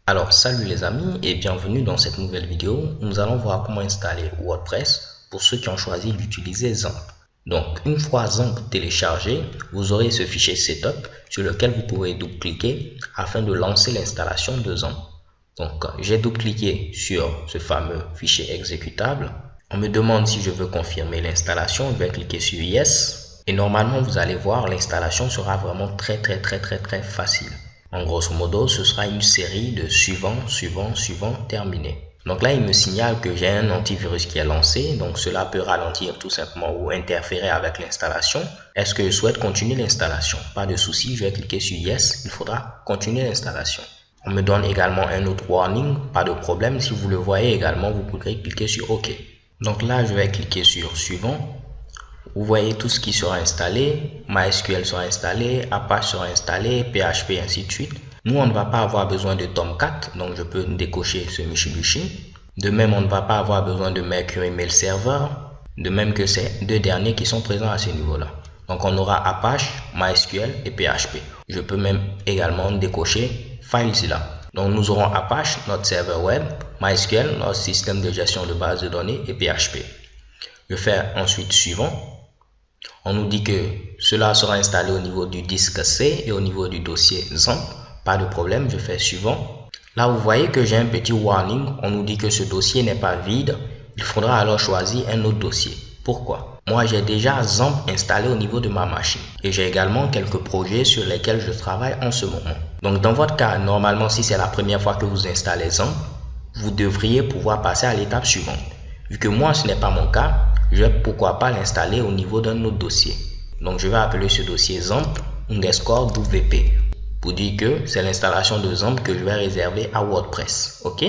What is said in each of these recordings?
Alors salut les amis et bienvenue dans cette nouvelle vidéo. Nous allons voir comment installer WordPress pour ceux qui ont choisi d'utiliser XAMPP. Donc une fois XAMPP téléchargé, vous aurez ce fichier setup sur lequel vous pouvez double-cliquer afin de lancer l'installation de XAMPP. Donc j'ai double-cliqué sur ce fameux fichier exécutable. On me demande si je veux confirmer l'installation, je vais cliquer sur Yes et normalement vous allez voir l'installation sera vraiment très facile. En grosso modo, ce sera une série de suivant, terminé. Donc là, il me signale que j'ai un antivirus qui est lancé. Donc cela peut ralentir tout simplement ou interférer avec l'installation. Est-ce que je souhaite continuer l'installation? Pas de souci, je vais cliquer sur Yes. Il faudra continuer l'installation. On me donne également un autre warning. Pas de problème. Si vous le voyez également, vous pourrez cliquer sur OK. Donc là, je vais cliquer sur Suivant. Vous voyez tout ce qui sera installé, MySQL sera installé, Apache sera installé, PHP ainsi de suite. Nous, on ne va pas avoir besoin de Tomcat, donc je peux décocher ce Mitsubishi. De même, on ne va pas avoir besoin de Mercury Mail Server, de même que ces deux derniers qui sont présents à ce niveau-là. Donc on aura Apache, MySQL et PHP. Je peux même également décocher FileZilla. Donc nous aurons Apache, notre serveur web, MySQL, notre système de gestion de base de données et PHP. Je fais ensuite Suivant. On nous dit que cela sera installé au niveau du disque C et au niveau du dossier XAMPP. Pas de problème, je fais Suivant. Là, vous voyez que j'ai un petit warning. On nous dit que ce dossier n'est pas vide. Il faudra alors choisir un autre dossier. Pourquoi? Moi, j'ai déjà XAMPP installé au niveau de ma machine. Et j'ai également quelques projets sur lesquels je travaille en ce moment. Donc, dans votre cas, normalement, si c'est la première fois que vous installez XAMPP, vous devriez pouvoir passer à l'étape suivante. Vu que moi, ce n'est pas mon cas, je vais pourquoi pas l'installer au niveau d'un autre dossier. Donc je vais appeler ce dossier XAMPP_WP pour dire que c'est l'installation de XAMPP que je vais réserver à WordPress. Ok,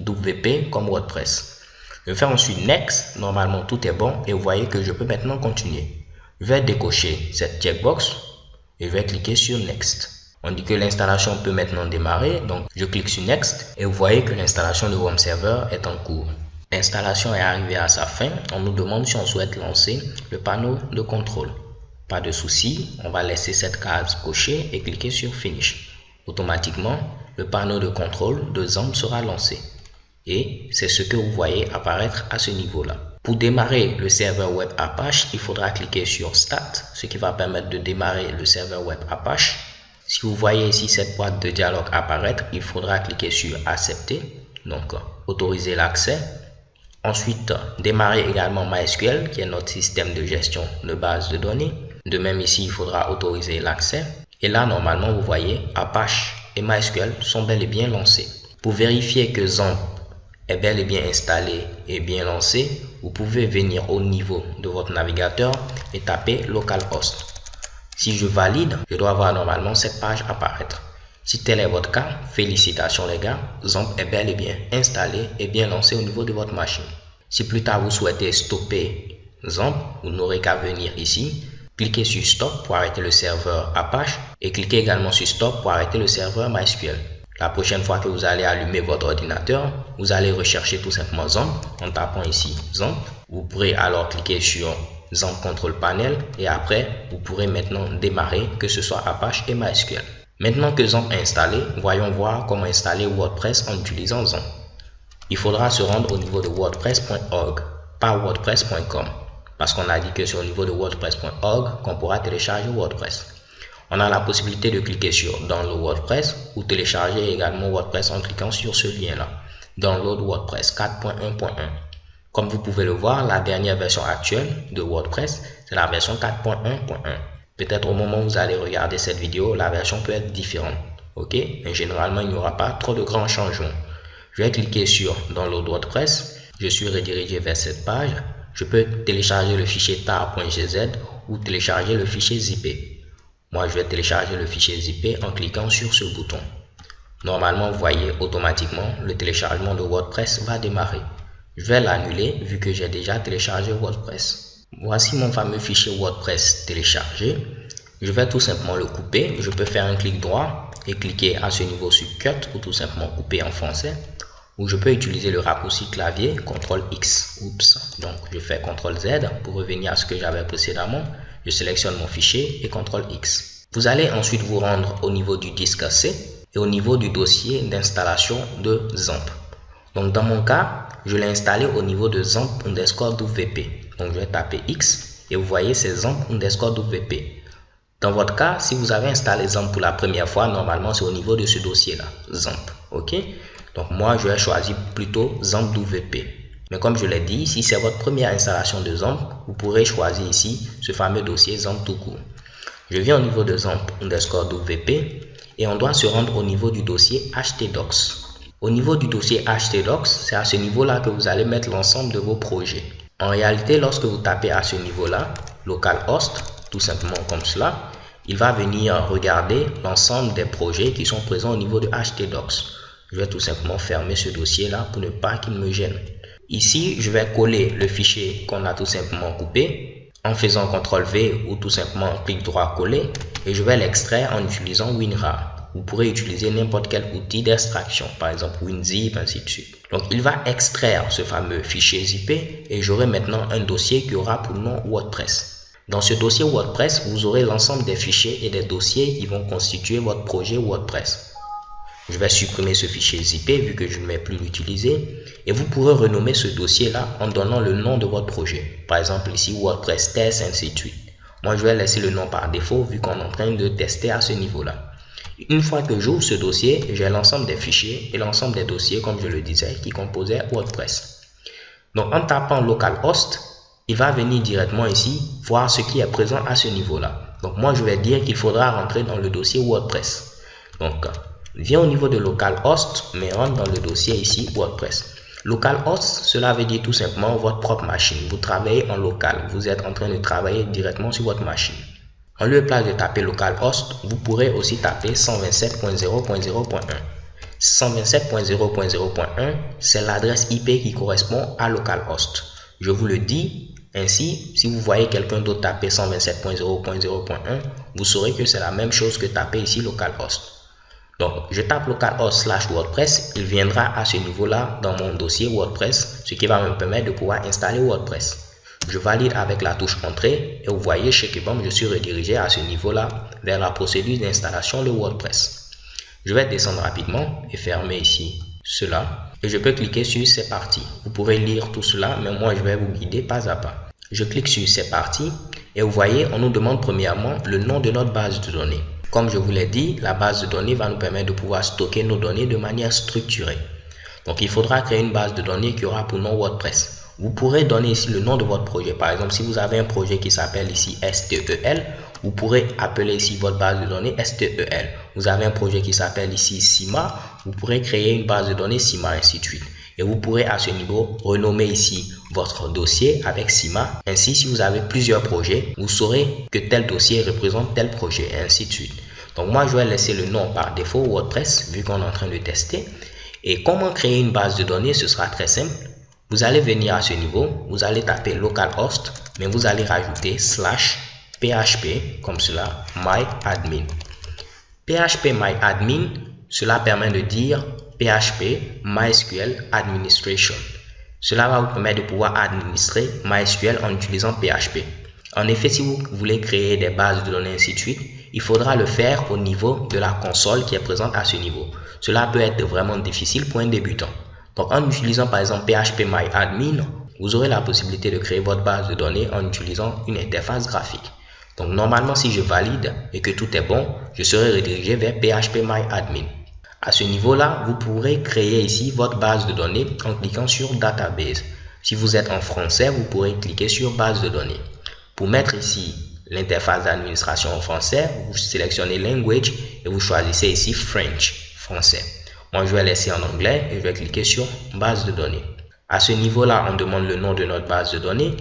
WP comme WordPress. Je vais faire ensuite Next. Normalement tout est bon et vous voyez que je peux maintenant continuer. Je vais décocher cette checkbox et je vais cliquer sur Next. On dit que l'installation peut maintenant démarrer, donc je clique sur Next et vous voyez que l'installation de Home Server est en cours. L'installation est arrivée à sa fin. On nous demande si on souhaite lancer le panneau de contrôle. Pas de souci, on va laisser cette case cochée et cliquer sur Finish. Automatiquement, le panneau de contrôle de XAMPP sera lancé. Et c'est ce que vous voyez apparaître à ce niveau-là. Pour démarrer le serveur web Apache, il faudra cliquer sur Start, ce qui va permettre de démarrer le serveur web Apache. Si vous voyez ici cette boîte de dialogue apparaître, il faudra cliquer sur Accepter, donc autoriser l'accès. Ensuite, démarrer également MySQL, qui est notre système de gestion de base de données. De même ici, il faudra autoriser l'accès. Et là, normalement, vous voyez, Apache et MySQL sont bel et bien lancés. Pour vérifier que XAMPP est bel et bien installé et bien lancé, vous pouvez venir au niveau de votre navigateur et taper localhost. Si je valide, je dois voir normalement cette page apparaître. Si tel est votre cas, félicitations les gars, XAMPP est bel et bien installé et bien lancé au niveau de votre machine. Si plus tard vous souhaitez stopper XAMPP, vous n'aurez qu'à venir ici, cliquez sur Stop pour arrêter le serveur Apache et cliquez également sur Stop pour arrêter le serveur MySQL. La prochaine fois que vous allez allumer votre ordinateur, vous allez rechercher tout simplement XAMPP en tapant ici XAMPP. Vous pourrez alors cliquer sur XAMPP Control Panel et après vous pourrez maintenant démarrer que ce soit Apache et MySQL. Maintenant que XAMPP est installé, voyons voir comment installer WordPress en utilisant XAMPP. Il faudra se rendre au niveau de wordpress.org, pas wordpress.com, parce qu'on a dit que c'est au niveau de wordpress.org qu'on pourra télécharger WordPress. On a la possibilité de cliquer sur Download WordPress ou télécharger également WordPress en cliquant sur ce lien-là, Download WordPress 4.1.1. Comme vous pouvez le voir, la dernière version actuelle de WordPress, c'est la version 4.1.1. Peut-être au moment où vous allez regarder cette vidéo, la version peut être différente. Ok, mais généralement, il n'y aura pas trop de grands changements. Je vais cliquer sur Download WordPress. Je suis redirigé vers cette page. Je peux télécharger le fichier tar.gz ou télécharger le fichier zippé. Moi, je vais télécharger le fichier zippé en cliquant sur ce bouton. Normalement, vous voyez automatiquement le téléchargement de WordPress va démarrer. Je vais l'annuler vu que j'ai déjà téléchargé WordPress. Voici mon fameux fichier WordPress téléchargé. Je vais tout simplement le couper. Je peux faire un clic droit et cliquer à ce niveau sur Cut ou tout simplement couper en français. ou je peux utiliser le raccourci clavier CTRL X. Oups, donc je fais CTRL Z pour revenir à ce que j'avais précédemment. Je sélectionne mon fichier et CTRL X. Vous allez ensuite vous rendre au niveau du disque C et au niveau du dossier d'installation de XAMPP. Donc dans mon cas, je l'ai installé au niveau de XAMPP_WP. Donc je vais taper X et vous voyez c'est XAMPP_WP. Dans votre cas, si vous avez installé XAMPP pour la première fois, normalement c'est au niveau de ce dossier là, XAMPP. Ok? Donc moi je vais choisir plutôt XAMPP_WP. Mais comme je l'ai dit, si c'est votre première installation de XAMPP, vous pourrez choisir ici ce fameux dossier XAMPP tout court. Je viens au niveau de XAMPP_WP et on doit se rendre au niveau du dossier htdocs. Au niveau du dossier htdocs, c'est à ce niveau-là que vous allez mettre l'ensemble de vos projets. En réalité, lorsque vous tapez à ce niveau-là, localhost, tout simplement comme cela, il va venir regarder l'ensemble des projets qui sont présents au niveau de htdocs. Je vais tout simplement fermer ce dossier-là pour ne pas qu'il me gêne. Ici, je vais coller le fichier qu'on a tout simplement coupé en faisant CTRL V ou tout simplement clic droit coller et je vais l'extraire en utilisant WinRAR. Vous pourrez utiliser n'importe quel outil d'extraction, par exemple WinZip, ainsi de suite. Donc, il va extraire ce fameux fichier zippé et j'aurai maintenant un dossier qui aura pour nom WordPress. Dans ce dossier WordPress, vous aurez l'ensemble des fichiers et des dossiers qui vont constituer votre projet WordPress. Je vais supprimer ce fichier zippé vu que je ne vais plus l'utiliser et vous pourrez renommer ce dossier-là en donnant le nom de votre projet. Par exemple ici WordPress test, ainsi de suite. Moi, je vais laisser le nom par défaut vu qu'on est en train de tester à ce niveau-là. Une fois que j'ouvre ce dossier, j'ai l'ensemble des fichiers et l'ensemble des dossiers, comme je le disais, qui composaient WordPress. Donc, en tapant localhost, il va venir directement ici voir ce qui est présent à ce niveau-là. Donc, moi, je vais dire qu'il faudra rentrer dans le dossier WordPress. Donc, viens au niveau de localhost, mais rentre dans le dossier ici WordPress. Localhost, cela veut dire tout simplement votre propre machine. Vous travaillez en local. Vous êtes en train de travailler directement sur votre machine. En lieu et place de taper localhost, vous pourrez aussi taper 127.0.0.1. 127.0.0.1, c'est l'adresse IP qui correspond à localhost. Je vous le dis, ainsi, si vous voyez quelqu'un d'autre taper 127.0.0.1, vous saurez que c'est la même chose que taper ici localhost. Donc, je tape localhost/WordPress, il viendra à ce niveau-là dans mon dossier WordPress, ce qui va me permettre de pouvoir installer WordPress. Je valide avec la touche entrée et vous voyez chez Kebom, je suis redirigé à ce niveau-là vers la procédure d'installation de WordPress. Je vais descendre rapidement et fermer ici cela et je peux cliquer sur c'est parti. Vous pourrez lire tout cela, mais moi je vais vous guider pas à pas. Je clique sur c'est parti et vous voyez, on nous demande premièrement le nom de notre base de données. Comme je vous l'ai dit, la base de données va nous permettre de pouvoir stocker nos données de manière structurée. Donc il faudra créer une base de données qui aura pour nom WordPress. Vous pourrez donner ici le nom de votre projet. Par exemple, si vous avez un projet qui s'appelle ici STEL, vous pourrez appeler ici votre base de données STEL. Vous avez un projet qui s'appelle ici CIMA, vous pourrez créer une base de données CIMA, ainsi de suite. Et vous pourrez à ce niveau renommer ici votre dossier avec CIMA. Ainsi, si vous avez plusieurs projets, vous saurez que tel dossier représente tel projet, et ainsi de suite. Donc moi, je vais laisser le nom par défaut WordPress, vu qu'on est en train de tester. Et comment créer une base de données, ce sera très simple. Vous allez venir à ce niveau, vous allez taper localhost, mais vous allez rajouter /php, comme cela, myadmin. PHP myadmin, cela permet de dire PHP MySQL Administration. Cela va vous permettre de pouvoir administrer MySQL en utilisant PHP. En effet, si vous voulez créer des bases de données ainsi de suite, il faudra le faire au niveau de la console qui est présente à ce niveau. Cela peut être vraiment difficile pour un débutant. Donc, en utilisant par exemple PHP myadmin, vous aurez la possibilité de créer votre base de données en utilisant une interface graphique. Donc, normalement, si je valide et que tout est bon, je serai redirigé vers PHP myadmin. À ce niveau-là, vous pourrez créer ici votre base de données en cliquant sur Database. Si vous êtes en français, vous pourrez cliquer sur Base de données. Pour mettre ici l'interface d'administration en français, vous sélectionnez Language et vous choisissez ici French, français. Moi, je vais laisser en anglais et je vais cliquer sur base de données. À ce niveau-là, on demande le nom de notre base de données.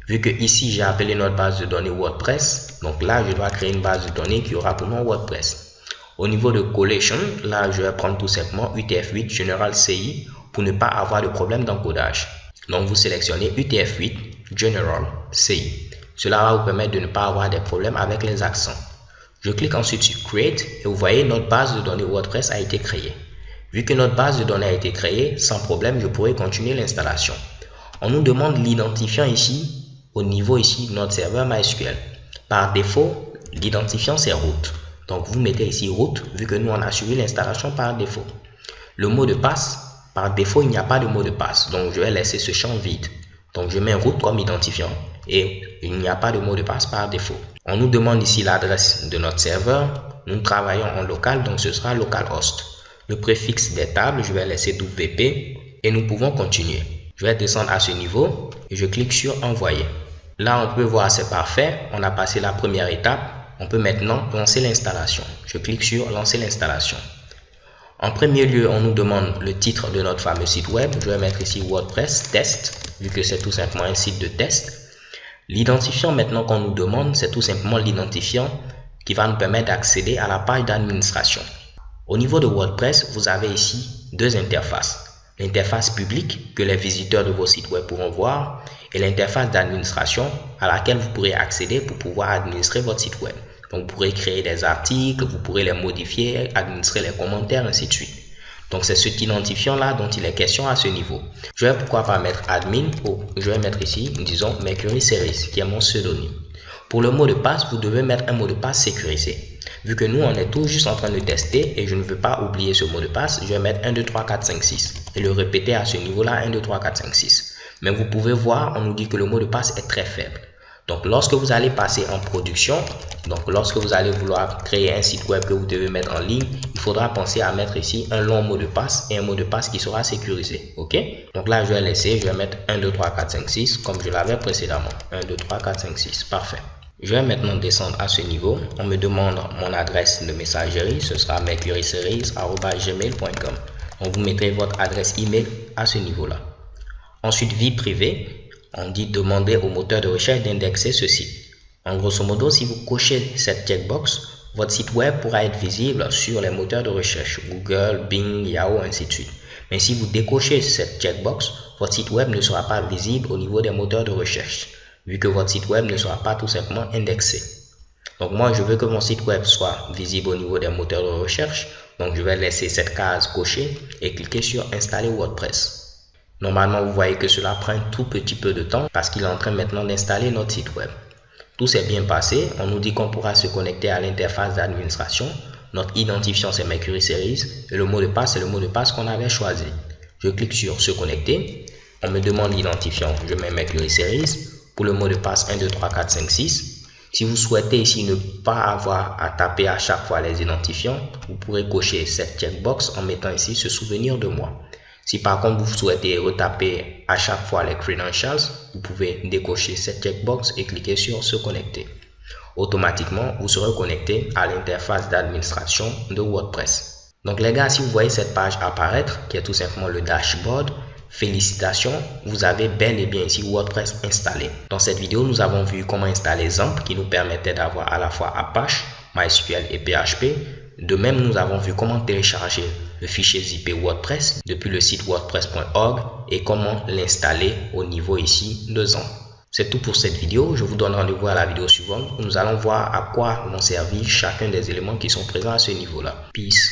Vu que ici, j'ai appelé notre base de données WordPress, donc là, je dois créer une base de données qui aura pour nom WordPress. Au niveau de collation, là, je vais prendre tout simplement UTF-8 General CI pour ne pas avoir de problème d'encodage. Donc, vous sélectionnez UTF-8 General CI. Cela va vous permettre de ne pas avoir des problèmes avec les accents. Je clique ensuite sur Create et vous voyez notre base de données WordPress a été créée. Vu que notre base de données a été créée, sans problème, je pourrais continuer l'installation. On nous demande l'identifiant ici, au niveau ici de notre serveur MySQL. Par défaut, l'identifiant c'est root. Donc vous mettez ici root, vu que nous on a suivi l'installation par défaut. Le mot de passe, par défaut il n'y a pas de mot de passe, donc je vais laisser ce champ vide. Donc je mets root comme identifiant et il n'y a pas de mot de passe par défaut. On nous demande ici l'adresse de notre serveur. Nous travaillons en local, donc ce sera localhost. Le préfixe des tables, je vais laisser WP et nous pouvons continuer. Je vais descendre à ce niveau et je clique sur envoyer. Là, on peut voir c'est parfait. On a passé la première étape. On peut maintenant lancer l'installation. Je clique sur lancer l'installation. En premier lieu, on nous demande le titre de notre fameux site web. Je vais mettre ici WordPress test, vu que c'est tout simplement un site de test. L'identifiant maintenant qu'on nous demande, c'est tout simplement l'identifiant qui va nous permettre d'accéder à la page d'administration. Au niveau de WordPress, vous avez ici deux interfaces. L'interface publique que les visiteurs de vos sites web pourront voir et l'interface d'administration à laquelle vous pourrez accéder pour pouvoir administrer votre site web. Donc, vous pourrez créer des articles, vous pourrez les modifier, administrer les commentaires, ainsi de suite. Donc, c'est cet identifiant-là dont il est question à ce niveau. Je vais pourquoi pas mettre admin ou je vais mettre ici, disons, Mercury Series, qui est mon pseudonyme. Pour le mot de passe, vous devez mettre un mot de passe sécurisé. Vu que nous, on est tout juste en train de tester et je ne veux pas oublier ce mot de passe, je vais mettre 1, 2, 3, 4, 5, 6 et le répéter à ce niveau-là, 1, 2, 3, 4, 5, 6. Mais vous pouvez voir, on nous dit que le mot de passe est très faible. Donc, lorsque vous allez passer en production, donc lorsque vous allez vouloir créer un site web que vous devez mettre en ligne, il faudra penser à mettre ici un long mot de passe et un mot de passe qui sera sécurisé. Ok? Donc là, je vais laisser, je vais mettre 1, 2, 3, 4, 5, 6 comme je l'avais précédemment. 1, 2, 3, 4, 5, 6. Parfait. Je vais maintenant descendre à ce niveau. On me demande mon adresse de messagerie. Ce sera mercuryseries@gmail.com. Donc, vous mettrez votre adresse email à ce niveau-là. Ensuite, vie privée. On dit demander au moteur de recherche d'indexer ce site. En grosso modo, si vous cochez cette checkbox, votre site web pourra être visible sur les moteurs de recherche, Google, Bing, Yahoo, ainsi de suite. Mais si vous décochez cette checkbox, votre site web ne sera pas visible au niveau des moteurs de recherche, vu que votre site web ne sera pas tout simplement indexé. Donc moi, je veux que mon site web soit visible au niveau des moteurs de recherche. Donc je vais laisser cette case cochée et cliquer sur installer WordPress. Normalement, vous voyez que cela prend un tout petit peu de temps parce qu'il est en train maintenant d'installer notre site web. Tout s'est bien passé. On nous dit qu'on pourra se connecter à l'interface d'administration. Notre identifiant, c'est Mercury Series. Et le mot de passe, c'est le mot de passe qu'on avait choisi. Je clique sur se connecter. On me demande l'identifiant. Je mets Mercury Series. Pour le mot de passe 1, 2, 3, 4, 5, 6. Si vous souhaitez ici ne pas avoir à taper à chaque fois les identifiants, vous pourrez cocher cette checkbox en mettant ici se souvenir de moi. Si par contre vous souhaitez retaper à chaque fois les credentials, vous pouvez décocher cette checkbox et cliquer sur se connecter. Automatiquement, vous serez connecté à l'interface d'administration de WordPress. Donc les gars, si vous voyez cette page apparaître, qui est tout simplement le dashboard, félicitations, vous avez bel et bien ici WordPress installé. Dans cette vidéo, nous avons vu comment installer XAMPP qui nous permettait d'avoir à la fois Apache, MySQL et PHP. De même, nous avons vu comment télécharger le fichier zip WordPress depuis le site wordpress.org et comment l'installer au niveau ici de XAMPP. C'est tout pour cette vidéo. Je vous donne rendez-vous à la vidéo suivante où nous allons voir à quoi vont servir chacun des éléments qui sont présents à ce niveau-là. Peace.